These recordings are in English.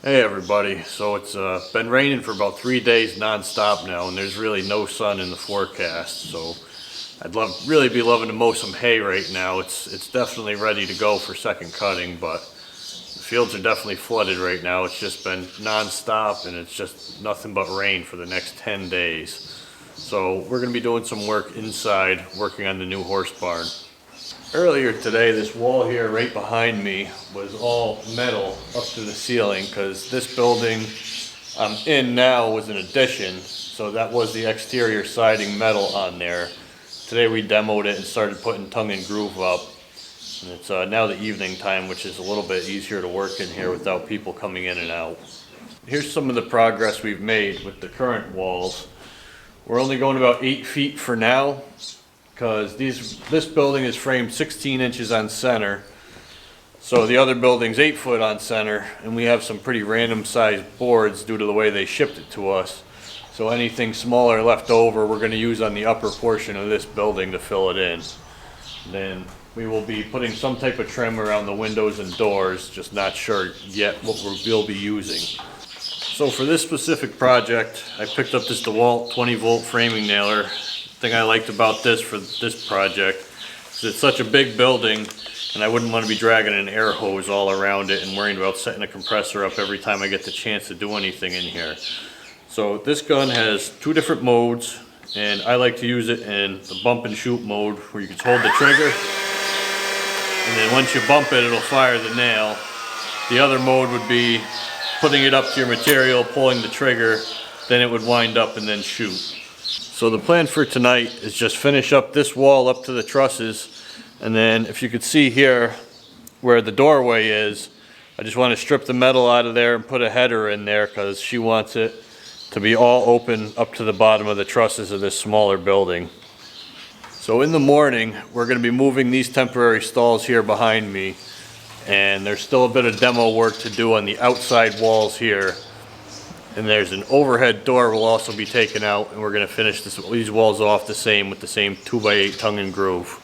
Hey everybody, so it's been raining for about 3 days non-stop now, and there's really no sun in the forecast. So I'd really be loving to mow some hay right now. It's definitely ready to go for second cutting, but the fields are definitely flooded right now. It's just been non-stop, and it's just nothing but rain for the next 10 days. So we're going to be doing some work inside, working on the new horse barn. Earlier today, this wall here right behind me was all metal up to the ceiling because this building I'm in now was an addition, so that was the exterior siding metal on there. Today we demoed it and started putting tongue and groove up. And it's now the evening time, which is a little bit easier to work in here without people coming in and out. Here's some of the progress we've made with the current walls. We're only going about 8 feet for now, because this building is framed 16 inches on center, so the other building's 8 foot on center, and we have some pretty random sized boards due to the way they shipped it to us. So anything smaller left over we're going to use on the upper portion of this building to fill it in. Then we will be putting some type of trim around the windows and doors, just not sure yet what we'll be using. So for this specific project, I picked up this DeWalt 20 volt framing nailer. Thing I liked about this for this project is it's such a big building, and I wouldn't want to be dragging an air hose all around it and worrying about setting a compressor up every time I get the chance to do anything in here. So this gun has 2 different modes, and I like to use it in the bump and shoot mode, where you can hold the trigger, and then once you bump it, it'll fire the nail. The other mode would be putting it up to your material, pulling the trigger, then it would wind up and then shoot. So the plan for tonight is just finish up this wall up to the trusses, and then if you could see here where the doorway is, I just want to strip the metal out of there and put a header in there because she wants it to be all open up to the bottom of the trusses of this smaller building. So in the morning we're going to be moving these temporary stalls here behind me, and there's still a bit of demo work to do on the outside walls here. And there's an overhead door will also be taken out, and we're going to finish these walls off the same with the same 2x8 tongue and groove.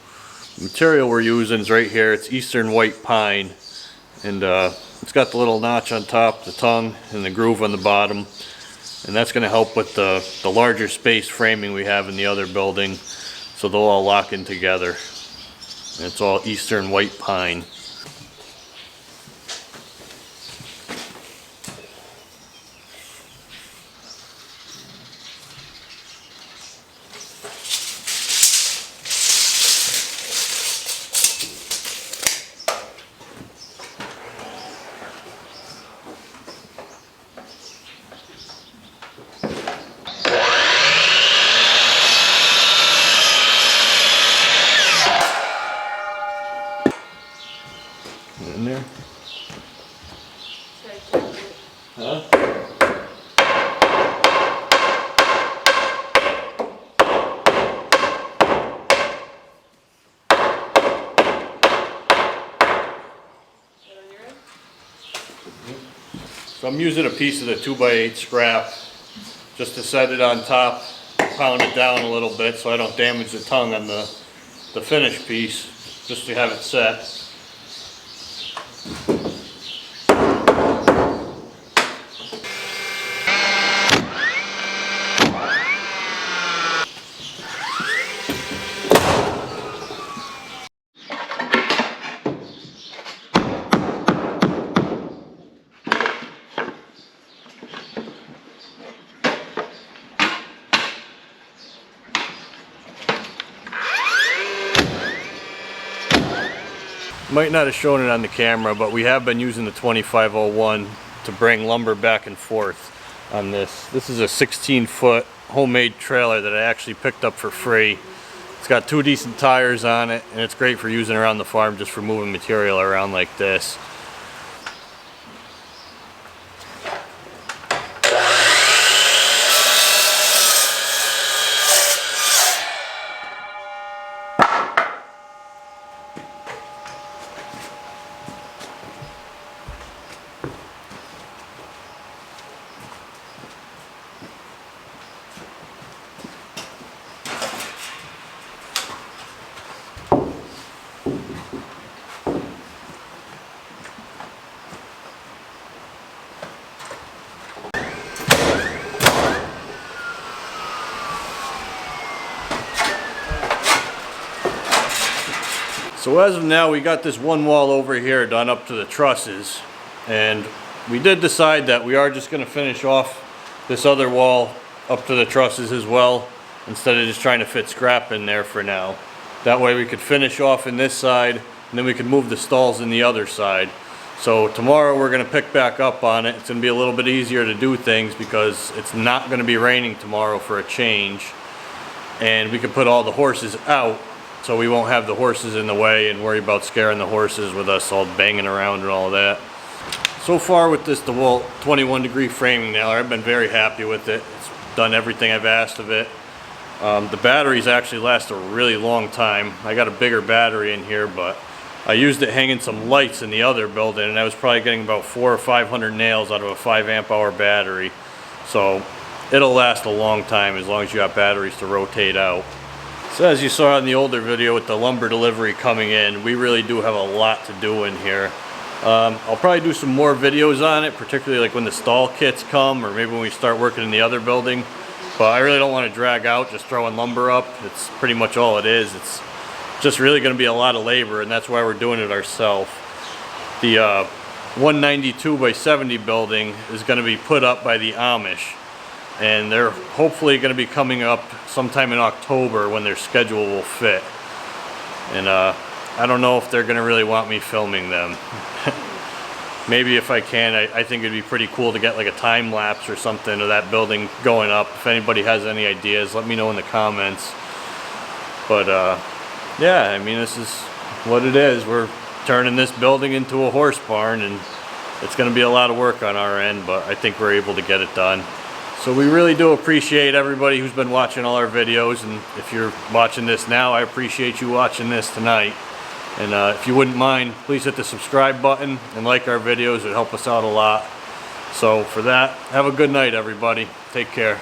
The material we're using is right here. It's Eastern white pine, and it's got the little notch on top, the tongue, and the groove on the bottom. And that's going to help with the larger space framing we have in the other building, so they'll all lock in together. And it's all Eastern white pine. In there? Huh? So I'm using a piece of the 2x8 scrap just to set it on top, pound it down a little bit so I don't damage the tongue on the finished piece, just to have it set. Might not have shown it on the camera, but we have been using the 2501 to bring lumber back and forth on this. This is a 16-foot homemade trailer that I actually picked up for free. It's got 2 decent tires on it, and it's great for using around the farm just for moving material around like this. So as of now, we got this one wall over here done up to the trusses, and we did decide that we are just going to finish off this other wall up to the trusses as well, instead of just trying to fit scrap in there for now. That way we could finish off in this side, and then we could move the stalls in the other side. So tomorrow we're going to pick back up on it. It's going to be a little bit easier to do things because it's not going to be raining tomorrow for a change, and we can put all the horses out, so we won't have the horses in the way and worry about scaring the horses with us all banging around and all that. So far with this DeWalt 21-degree framing nailer, I've been very happy with it. It's done everything I've asked of it. The batteries actually last a really long time. I got a bigger battery in here, but I used it hanging some lights in the other building, and I was probably getting about 400 or 500 nails out of a 5 amp hour battery. So it'll last a long time as long as you got batteries to rotate out. So as you saw in the older video with the lumber delivery coming in, we really do have a lot to do in here. I'll probably do some more videos on it, particularly like when the stall kits come, or maybe when we start working in the other building. But I really don't want to drag out just throwing lumber up. It's pretty much all it is. It's just really going to be a lot of labor, and that's why we're doing it ourselves. The 192 by 70 building is going to be put up by the Amish, and they're hopefully going to be coming up sometime in October when their schedule will fit. And I don't know if they're going to really want me filming them. Maybe if I can, I think it'd be pretty cool to get like a time lapse or something of that building going up. If anybody has any ideas, let me know in the comments. But yeah, I mean, this is what it is. We're turning this building into a horse barn, and it's going to be a lot of work on our end, but I think we're able to get it done. So we really do appreciate everybody who's been watching all our videos, and if you're watching this now, I appreciate you watching this tonight. And if you wouldn't mind, please hit the subscribe button and like our videos. It would help us out a lot. So for that, have a good night, everybody. Take care.